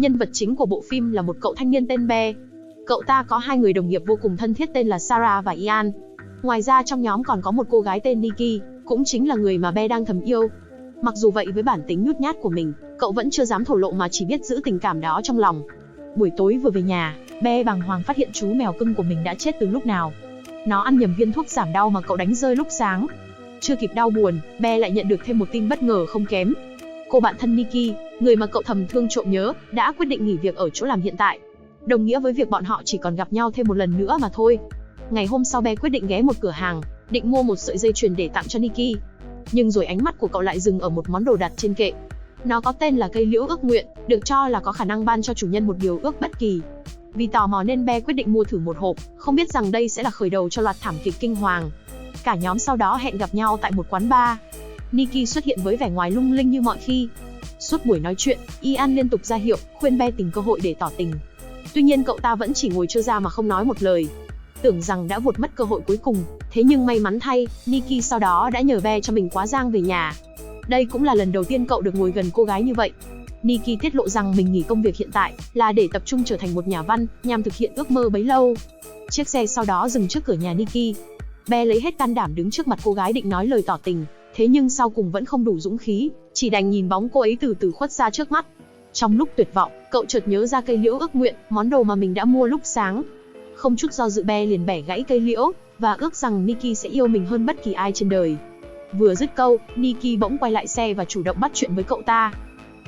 Nhân vật chính của bộ phim là một cậu thanh niên tên Be. Cậu ta có hai người đồng nghiệp vô cùng thân thiết tên là Sarah và Ian. Ngoài ra trong nhóm còn có một cô gái tên Nikki, cũng chính là người mà Be đang thầm yêu. Mặc dù vậy với bản tính nhút nhát của mình, cậu vẫn chưa dám thổ lộ mà chỉ biết giữ tình cảm đó trong lòng. Buổi tối vừa về nhà, Be bàng hoàng phát hiện chú mèo cưng của mình đã chết từ lúc nào. Nó ăn nhầm viên thuốc giảm đau mà cậu đánh rơi lúc sáng. Chưa kịp đau buồn, Be lại nhận được thêm một tin bất ngờ không kém. Cô bạn thân Nikki, người mà cậu thầm thương trộm nhớ, đã quyết định nghỉ việc ở chỗ làm hiện tại. Đồng nghĩa với việc bọn họ chỉ còn gặp nhau thêm một lần nữa mà thôi. Ngày hôm sau Be quyết định ghé một cửa hàng, định mua một sợi dây chuyền để tặng cho Nikki. Nhưng rồi ánh mắt của cậu lại dừng ở một món đồ đặt trên kệ. Nó có tên là cây liễu ước nguyện, được cho là có khả năng ban cho chủ nhân một điều ước bất kỳ. Vì tò mò nên Be quyết định mua thử một hộp, không biết rằng đây sẽ là khởi đầu cho loạt thảm kịch kinh hoàng. Cả nhóm sau đó hẹn gặp nhau tại một quán bar. Nikki xuất hiện với vẻ ngoài lung linh như mọi khi. Suốt buổi nói chuyện, Ian liên tục ra hiệu, khuyên Be tìm cơ hội để tỏ tình. Tuy nhiên cậu ta vẫn chỉ ngồi trơ ra mà không nói một lời. Tưởng rằng đã vụt mất cơ hội cuối cùng, thế nhưng may mắn thay, Nikki sau đó đã nhờ Be cho mình quá giang về nhà. Đây cũng là lần đầu tiên cậu được ngồi gần cô gái như vậy. Nikki tiết lộ rằng mình nghỉ công việc hiện tại là để tập trung trở thành một nhà văn, nhằm thực hiện ước mơ bấy lâu. Chiếc xe sau đó dừng trước cửa nhà Nikki. Be lấy hết can đảm đứng trước mặt cô gái định nói lời tỏ tình, thế nhưng sau cùng vẫn không đủ dũng khí, chỉ đành nhìn bóng cô ấy từ từ khuất xa trước mắt. Trong lúc tuyệt vọng, cậu chợt nhớ ra cây liễu ước nguyện, món đồ mà mình đã mua lúc sáng. Không chút do dự Be liền bẻ gãy cây liễu, và ước rằng Nikki sẽ yêu mình hơn bất kỳ ai trên đời. Vừa dứt câu, Nikki bỗng quay lại xe và chủ động bắt chuyện với cậu ta.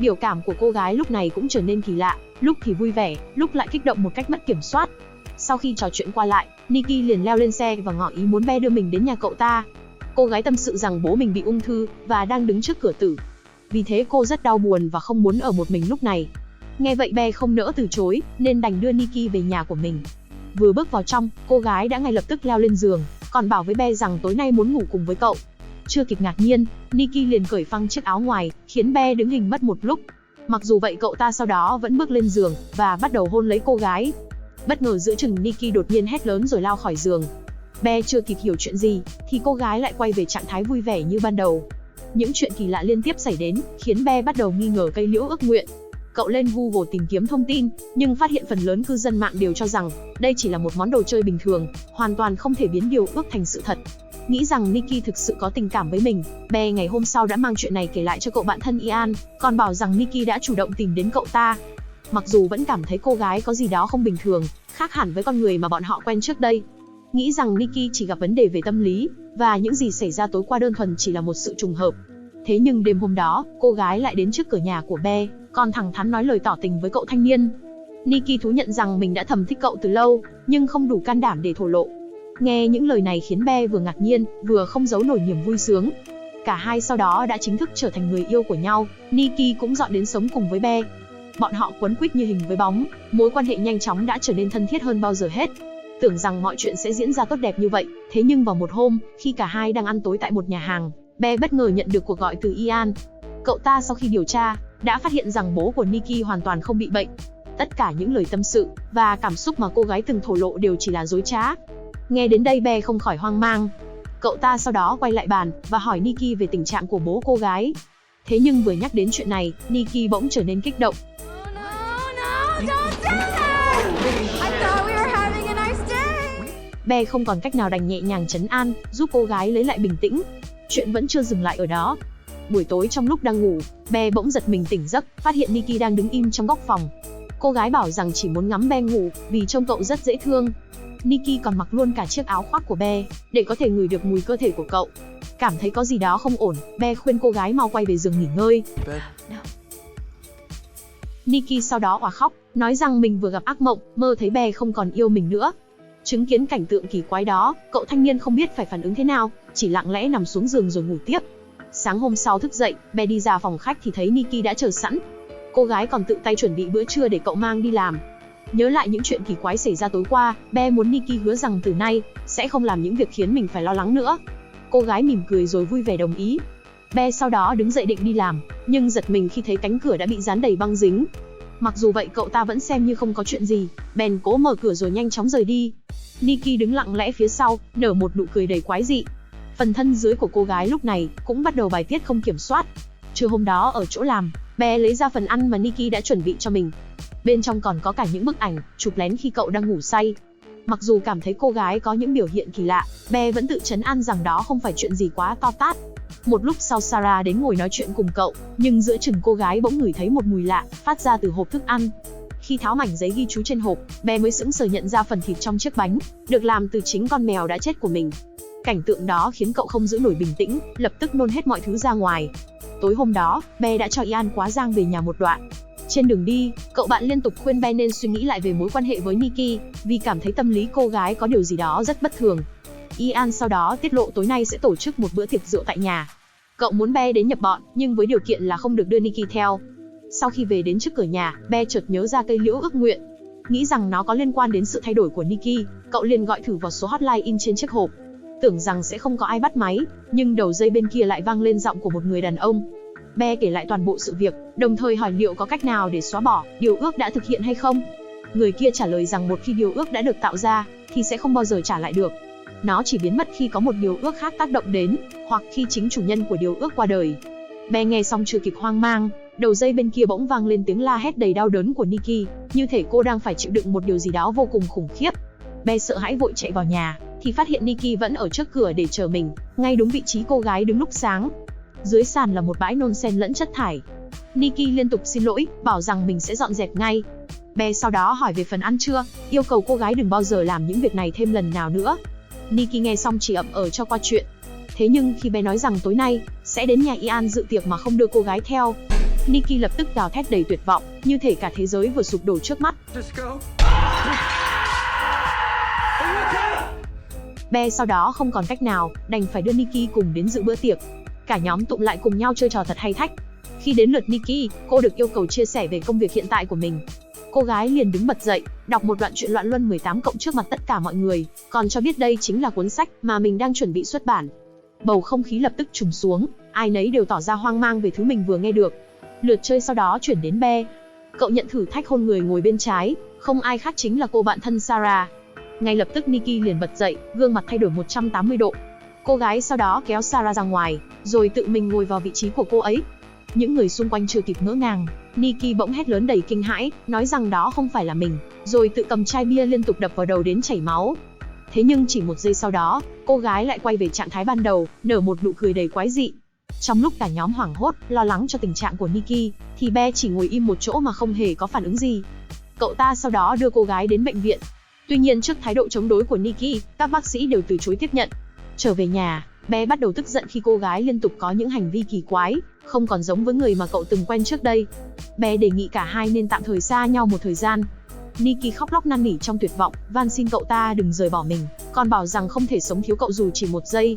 Biểu cảm của cô gái lúc này cũng trở nên kỳ lạ, lúc thì vui vẻ, lúc lại kích động một cách mất kiểm soát. Sau khi trò chuyện qua lại, Nikki liền leo lên xe và ngỏ ý muốn Be đưa mình đến nhà cậu ta. Cô gái tâm sự rằng bố mình bị ung thư và đang đứng trước cửa tử. Vì thế cô rất đau buồn và không muốn ở một mình lúc này. Nghe vậy Be không nỡ từ chối, nên đành đưa Nikki về nhà của mình. Vừa bước vào trong, cô gái đã ngay lập tức leo lên giường, còn bảo với Be rằng tối nay muốn ngủ cùng với cậu. Chưa kịp ngạc nhiên, Nikki liền cởi phăng chiếc áo ngoài, khiến Be đứng hình mất một lúc. Mặc dù vậy cậu ta sau đó vẫn bước lên giường và bắt đầu hôn lấy cô gái. Bất ngờ giữa chừng Nikki đột nhiên hét lớn rồi lao khỏi giường. Be chưa kịp hiểu chuyện gì, thì cô gái lại quay về trạng thái vui vẻ như ban đầu. Những chuyện kỳ lạ liên tiếp xảy đến, khiến Be bắt đầu nghi ngờ cây liễu ước nguyện. Cậu lên Google tìm kiếm thông tin, nhưng phát hiện phần lớn cư dân mạng đều cho rằng đây chỉ là một món đồ chơi bình thường, hoàn toàn không thể biến điều ước thành sự thật. Nghĩ rằng Nikki thực sự có tình cảm với mình, Be ngày hôm sau đã mang chuyện này kể lại cho cậu bạn thân Ian, còn bảo rằng Nikki đã chủ động tìm đến cậu ta. Mặc dù vẫn cảm thấy cô gái có gì đó không bình thường, khác hẳn với con người mà bọn họ quen trước đây. Nghĩ rằng Nikki chỉ gặp vấn đề về tâm lý, và những gì xảy ra tối qua đơn thuần chỉ là một sự trùng hợp. Thế nhưng đêm hôm đó, cô gái lại đến trước cửa nhà của Be, còn thẳng thắn nói lời tỏ tình với cậu thanh niên. Nikki thú nhận rằng mình đã thầm thích cậu từ lâu, nhưng không đủ can đảm để thổ lộ. Nghe những lời này khiến Be vừa ngạc nhiên, vừa không giấu nổi niềm vui sướng. Cả hai sau đó đã chính thức trở thành người yêu của nhau, Nikki cũng dọn đến sống cùng với Be. Bọn họ quấn quýt như hình với bóng, mối quan hệ nhanh chóng đã trở nên thân thiết hơn bao giờ hết. Tưởng rằng mọi chuyện sẽ diễn ra tốt đẹp như vậy, thế nhưng vào một hôm, khi cả hai đang ăn tối tại một nhà hàng, Be bất ngờ nhận được cuộc gọi từ Ian. Cậu ta sau khi điều tra, đã phát hiện rằng bố của Nikki hoàn toàn không bị bệnh. Tất cả những lời tâm sự và cảm xúc mà cô gái từng thổ lộ đều chỉ là dối trá. Nghe đến đây Be không khỏi hoang mang. Cậu ta sau đó quay lại bàn và hỏi Nikki về tình trạng của bố cô gái. Thế nhưng vừa nhắc đến chuyện này, Nikki bỗng trở nên kích động. Be không còn cách nào đành nhẹ nhàng trấn an, giúp cô gái lấy lại bình tĩnh. Chuyện vẫn chưa dừng lại ở đó. Buổi tối trong lúc đang ngủ, Be bỗng giật mình tỉnh giấc, phát hiện Nikki đang đứng im trong góc phòng. Cô gái bảo rằng chỉ muốn ngắm Be ngủ, vì trông cậu rất dễ thương. Nikki còn mặc luôn cả chiếc áo khoác của Be, để có thể ngửi được mùi cơ thể của cậu. Cảm thấy có gì đó không ổn, Be khuyên cô gái mau quay về giường nghỉ ngơi. Nikki sau đó òa khóc, nói rằng mình vừa gặp ác mộng, mơ thấy Be không còn yêu mình nữa. Chứng kiến cảnh tượng kỳ quái đó, cậu thanh niên không biết phải phản ứng thế nào, chỉ lặng lẽ nằm xuống giường rồi ngủ tiếp. Sáng hôm sau thức dậy, Be đi ra phòng khách thì thấy Nikki đã chờ sẵn. Cô gái còn tự tay chuẩn bị bữa trưa để cậu mang đi làm. Nhớ lại những chuyện kỳ quái xảy ra tối qua, Be muốn Nikki hứa rằng từ nay sẽ không làm những việc khiến mình phải lo lắng nữa. Cô gái mỉm cười rồi vui vẻ đồng ý. Be sau đó đứng dậy định đi làm, nhưng giật mình khi thấy cánh cửa đã bị dán đầy băng dính. Mặc dù vậy cậu ta vẫn xem như không có chuyện gì, bèn cố mở cửa rồi nhanh chóng rời đi. Nikki đứng lặng lẽ phía sau, nở một nụ cười đầy quái dị. Phần thân dưới của cô gái lúc này cũng bắt đầu bài tiết không kiểm soát. Trưa hôm đó ở chỗ làm, Bé lấy ra phần ăn mà Nikki đã chuẩn bị cho mình. Bên trong còn có cả những bức ảnh chụp lén khi cậu đang ngủ say. Mặc dù cảm thấy cô gái có những biểu hiện kỳ lạ, bé vẫn tự trấn an rằng đó không phải chuyện gì quá to tát. Một lúc sau Sarah đến ngồi nói chuyện cùng cậu, nhưng giữa chừng cô gái bỗng ngửi thấy một mùi lạ phát ra từ hộp thức ăn. Khi tháo mảnh giấy ghi chú trên hộp, bé mới sững sờ nhận ra phần thịt trong chiếc bánh được làm từ chính con mèo đã chết của mình. Cảnh tượng đó khiến cậu không giữ nổi bình tĩnh, lập tức nôn hết mọi thứ ra ngoài. Tối hôm đó, bé đã cho Ian quá giang về nhà một đoạn. Trên đường đi, cậu bạn liên tục khuyên bé nên suy nghĩ lại về mối quan hệ với Nikki, vì cảm thấy tâm lý cô gái có điều gì đó rất bất thường. Ian sau đó tiết lộ tối nay sẽ tổ chức một bữa tiệc rượu tại nhà. Cậu muốn bé đến nhập bọn, nhưng với điều kiện là không được đưa Nikki theo. Sau khi về đến trước cửa nhà, bé chợt nhớ ra cây liễu ước nguyện. Nghĩ rằng nó có liên quan đến sự thay đổi của Nikki, cậu liền gọi thử vào số hotline in trên chiếc hộp. Tưởng rằng sẽ không có ai bắt máy, nhưng đầu dây bên kia lại vang lên giọng của một người đàn ông. Bé kể lại toàn bộ sự việc, đồng thời hỏi liệu có cách nào để xóa bỏ điều ước đã thực hiện hay không. Người kia trả lời rằng một khi điều ước đã được tạo ra, thì sẽ không bao giờ trả lại được. Nó chỉ biến mất khi có một điều ước khác tác động đến, hoặc khi chính chủ nhân của điều ước qua đời. Bé nghe xong chưa kịp hoang mang, đầu dây bên kia bỗng vang lên tiếng la hét đầy đau đớn của Nikki, như thể cô đang phải chịu đựng một điều gì đó vô cùng khủng khiếp. Bé sợ hãi vội chạy vào nhà, thì phát hiện Nikki vẫn ở trước cửa để chờ mình, ngay đúng vị trí cô gái đứng lúc sáng. Dưới sàn là một bãi nôn sen lẫn chất thải. Nikki liên tục xin lỗi, bảo rằng mình sẽ dọn dẹp ngay. Bé sau đó hỏi về phần ăn trưa, yêu cầu cô gái đừng bao giờ làm những việc này thêm lần nào nữa. Nikki nghe xong chỉ ậm cho qua chuyện. Thế nhưng khi bé nói rằng tối nay sẽ đến nhà Ian dự tiệc mà không đưa cô gái theo, Nikki lập tức gào thét đầy tuyệt vọng, như thể cả thế giới vừa sụp đổ trước mắt. Bé sau đó không còn cách nào, đành phải đưa Nikki cùng đến dự bữa tiệc. Cả nhóm tụm lại cùng nhau chơi trò thật hay thách. Khi đến lượt Nikki, cô được yêu cầu chia sẻ về công việc hiện tại của mình. Cô gái liền đứng bật dậy, đọc một đoạn truyện loạn luân 18 cộng trước mặt tất cả mọi người, còn cho biết đây chính là cuốn sách mà mình đang chuẩn bị xuất bản. Bầu không khí lập tức trùng xuống, ai nấy đều tỏ ra hoang mang về thứ mình vừa nghe được. Lượt chơi sau đó chuyển đến Be. Cậu nhận thử thách hôn người ngồi bên trái, không ai khác chính là cô bạn thân Sarah. Ngay lập tức Nikki liền bật dậy, gương mặt thay đổi 180 độ. Cô gái sau đó kéo Sarah ra ngoài, rồi tự mình ngồi vào vị trí của cô ấy. Những người xung quanh chưa kịp ngỡ ngàng, Nikki bỗng hét lớn đầy kinh hãi, nói rằng đó không phải là mình, rồi tự cầm chai bia liên tục đập vào đầu đến chảy máu. Thế nhưng chỉ một giây sau đó, cô gái lại quay về trạng thái ban đầu, nở một nụ cười đầy quái dị. Trong lúc cả nhóm hoảng hốt, lo lắng cho tình trạng của Nikki, thì Be chỉ ngồi im một chỗ mà không hề có phản ứng gì. Cậu ta sau đó đưa cô gái đến bệnh viện. Tuy nhiên trước thái độ chống đối của Nikki, các bác sĩ đều từ chối tiếp nhận. Trở về nhà, Be bắt đầu tức giận khi cô gái liên tục có những hành vi kỳ quái, không còn giống với người mà cậu từng quen trước đây. Be đề nghị cả hai nên tạm thời xa nhau một thời gian. Nikki khóc lóc năn nỉ trong tuyệt vọng, van xin cậu ta đừng rời bỏ mình, còn bảo rằng không thể sống thiếu cậu dù chỉ một giây.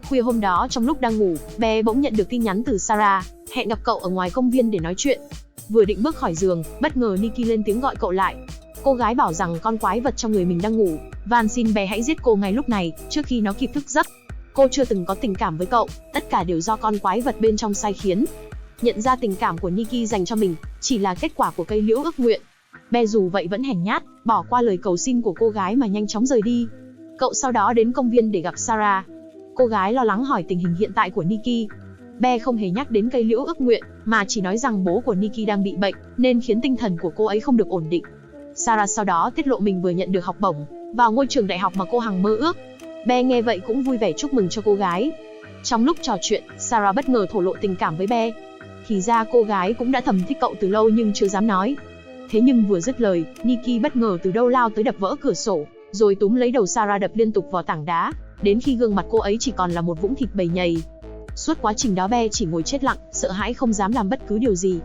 Khuya hôm đó trong lúc đang ngủ, Be bỗng nhận được tin nhắn từ Sarah, hẹn gặp cậu ở ngoài công viên để nói chuyện. Vừa định bước khỏi giường, bất ngờ Nikki lên tiếng gọi cậu lại. Cô gái bảo rằng con quái vật trong người mình đang ngủ, van xin Be hãy giết cô ngay lúc này, trước khi nó kịp thức giấc. Cô chưa từng có tình cảm với cậu, tất cả đều do con quái vật bên trong sai khiến. Nhận ra tình cảm của Nikki dành cho mình chỉ là kết quả của cây liễu ước nguyện, Be dù vậy vẫn hèn nhát, bỏ qua lời cầu xin của cô gái mà nhanh chóng rời đi. Cậu sau đó đến công viên để gặp Sarah. Cô gái lo lắng hỏi tình hình hiện tại của Nikki. Be không hề nhắc đến cây liễu ước nguyện, mà chỉ nói rằng bố của Nikki đang bị bệnh, nên khiến tinh thần của cô ấy không được ổn định. Sarah sau đó tiết lộ mình vừa nhận được học bổng vào ngôi trường đại học mà cô hằng mơ ước. Be nghe vậy cũng vui vẻ chúc mừng cho cô gái. Trong lúc trò chuyện, Sarah bất ngờ thổ lộ tình cảm với Be. Thì ra cô gái cũng đã thầm thích cậu từ lâu nhưng chưa dám nói. Thế nhưng vừa dứt lời, Nikki bất ngờ từ đâu lao tới đập vỡ cửa sổ, rồi túm lấy đầu Sarah đập liên tục vào tảng đá, đến khi gương mặt cô ấy chỉ còn là một vũng thịt bầy nhầy. Suốt quá trình đó Be chỉ ngồi chết lặng, sợ hãi không dám làm bất cứ điều gì.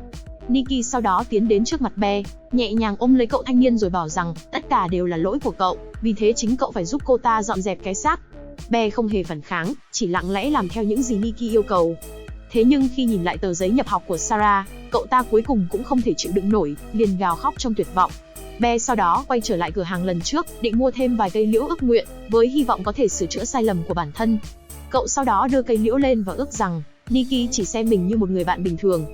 Nikki sau đó tiến đến trước mặt Be, nhẹ nhàng ôm lấy cậu thanh niên rồi bảo rằng tất cả đều là lỗi của cậu, vì thế chính cậu phải giúp cô ta dọn dẹp cái xác. Be không hề phản kháng, chỉ lặng lẽ làm theo những gì Nikki yêu cầu. Thế nhưng khi nhìn lại tờ giấy nhập học của Sarah, cậu ta cuối cùng cũng không thể chịu đựng nổi, liền gào khóc trong tuyệt vọng. Be sau đó quay trở lại cửa hàng lần trước, định mua thêm vài cây liễu ước nguyện, với hy vọng có thể sửa chữa sai lầm của bản thân. Cậu sau đó đưa cây liễu lên và ước rằng Nikki chỉ xem mình như một người bạn bình thường.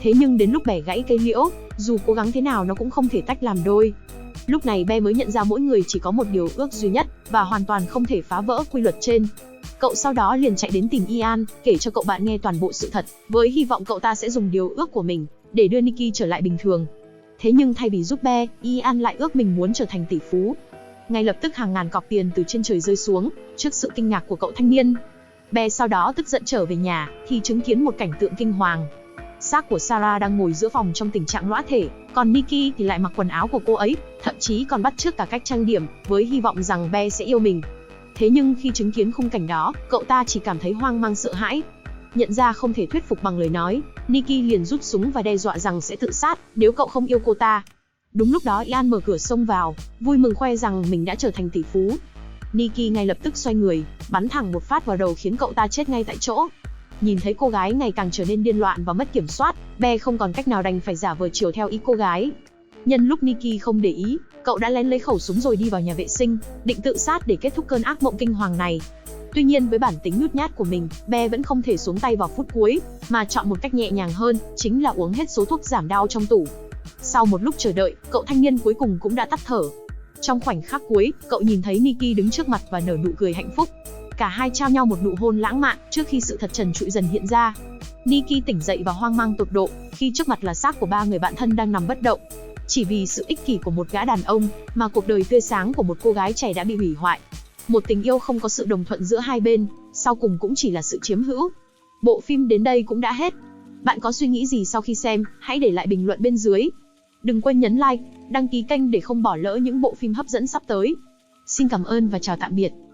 Thế nhưng đến lúc bẻ gãy cây liễu, dù cố gắng thế nào nó cũng không thể tách làm đôi. Lúc này Be mới nhận ra mỗi người chỉ có một điều ước duy nhất, và hoàn toàn không thể phá vỡ quy luật trên. Cậu sau đó liền chạy đến tìm Ian, kể cho cậu bạn nghe toàn bộ sự thật, với hy vọng cậu ta sẽ dùng điều ước của mình để đưa Nikki trở lại bình thường. Thế nhưng thay vì giúp Be, Ian lại ước mình muốn trở thành tỷ phú. Ngay lập tức hàng ngàn cọc tiền từ trên trời rơi xuống, trước sự kinh ngạc của cậu thanh niên. Be sau đó tức giận trở về nhà, thì chứng kiến một cảnh tượng kinh hoàng. Xác của Sarah đang ngồi giữa phòng trong tình trạng lõa thể, còn Nikki thì lại mặc quần áo của cô ấy, thậm chí còn bắt chước cả cách trang điểm, với hy vọng rằng Be sẽ yêu mình. Thế nhưng khi chứng kiến khung cảnh đó, cậu ta chỉ cảm thấy hoang mang sợ hãi. Nhận ra không thể thuyết phục bằng lời nói, Nikki liền rút súng và đe dọa rằng sẽ tự sát nếu cậu không yêu cô ta. Đúng lúc đó Ian mở cửa xông vào, vui mừng khoe rằng mình đã trở thành tỷ phú. Nikki ngay lập tức xoay người, bắn thẳng một phát vào đầu khiến cậu ta chết ngay tại chỗ. Nhìn thấy cô gái ngày càng trở nên điên loạn và mất kiểm soát, Be không còn cách nào đành phải giả vờ chiều theo ý cô gái. Nhân lúc Nikki không để ý, cậu đã lén lấy khẩu súng rồi đi vào nhà vệ sinh, định tự sát để kết thúc cơn ác mộng kinh hoàng này. Tuy nhiên với bản tính nhút nhát của mình, Be vẫn không thể xuống tay vào phút cuối, mà chọn một cách nhẹ nhàng hơn, chính là uống hết số thuốc giảm đau trong tủ. Sau một lúc chờ đợi, cậu thanh niên cuối cùng cũng đã tắt thở. Trong khoảnh khắc cuối, cậu nhìn thấy Nikki đứng trước mặt và nở nụ cười hạnh phúc. Cả hai trao nhau một nụ hôn lãng mạn trước khi sự thật trần trụi dần hiện ra. Nikki tỉnh dậy và hoang mang tột độ, khi trước mặt là xác của 3 người bạn thân đang nằm bất động. Chỉ vì sự ích kỷ của một gã đàn ông, mà cuộc đời tươi sáng của một cô gái trẻ đã bị hủy hoại. Một tình yêu không có sự đồng thuận giữa hai bên, sau cùng cũng chỉ là sự chiếm hữu. Bộ phim đến đây cũng đã hết. Bạn có suy nghĩ gì sau khi xem? Hãy để lại bình luận bên dưới. Đừng quên nhấn like, đăng ký kênh để không bỏ lỡ những bộ phim hấp dẫn sắp tới. Xin cảm ơn và chào tạm biệt.